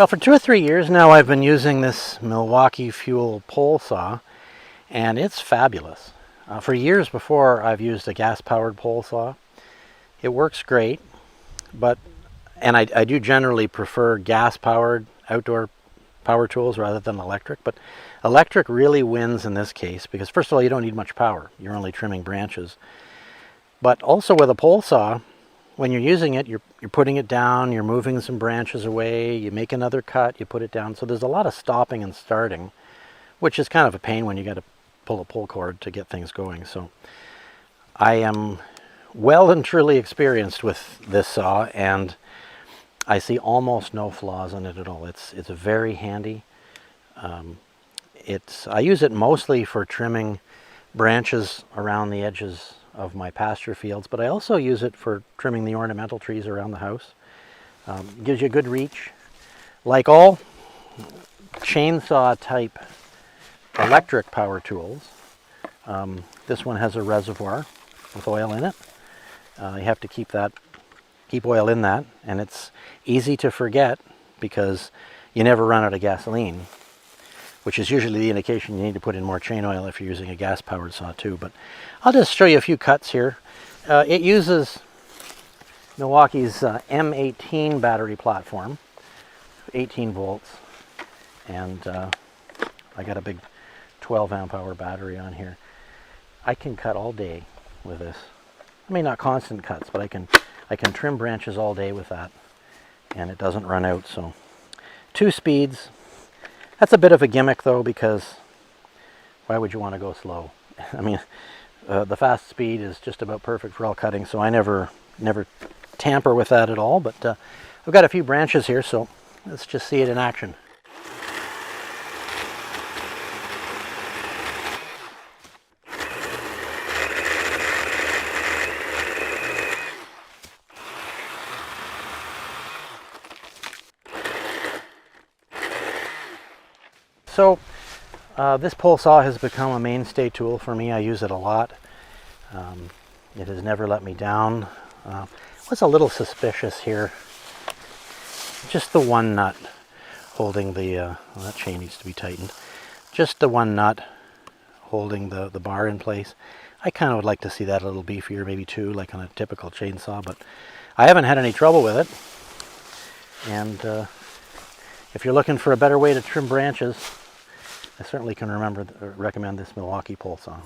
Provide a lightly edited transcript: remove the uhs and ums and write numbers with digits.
Well, for 2 or 3 years now I've been using this Milwaukee FUEL pole saw, and it's fabulous. For years before, I've used a gas-powered pole saw. It works great, and I do generally prefer gas-powered outdoor power tools rather than electric, but electric really wins in this case because, first of all, you don't need much power. You're only trimming branches. But also with a pole saw, when you're using it, you're putting it down, you're moving some branches away, you make another cut, you put it down. So there's a lot of stopping and starting, which is kind of a pain when you got to pull a pull cord to get things going. So I am well and truly experienced with this saw, and I see almost no flaws in it at all. It's very handy. I use it mostly for trimming branches around the edges of my pasture fields, but I also use it for trimming the ornamental trees around the house. Gives you a good reach. Like all chainsaw type electric power tools, this one has a reservoir with oil in it. You have to keep oil in that, and it's easy to forget because you never run out of gasoline, which is usually the indication you need to put in more chain oil if you're using a gas-powered saw too. But I'll just show you a few cuts here. It uses Milwaukee's M18 battery platform, 18 volts, and I got a big 12 amp hour battery on here. I can cut all day with this. I mean, not constant cuts, but I can trim branches all day with that, and it doesn't run out. So 2 speeds. That's a bit of a gimmick though, because why would you want to go slow? I mean, the fast speed is just about perfect for all cutting, so I never tamper with that at all. But I've got a few branches here, so let's just see it in action. So this pole saw has become a mainstay tool for me. I use it a lot. It has never let me down. Was a little suspicious here. Just the one nut holding the, well, that chain needs to be tightened. Just the one nut holding the bar in place. I kind of would like to see that a little beefier, maybe 2, like on a typical chainsaw, but I haven't had any trouble with it. And if you're looking for a better way to trim branches, I certainly can recommend this Milwaukee pole saw.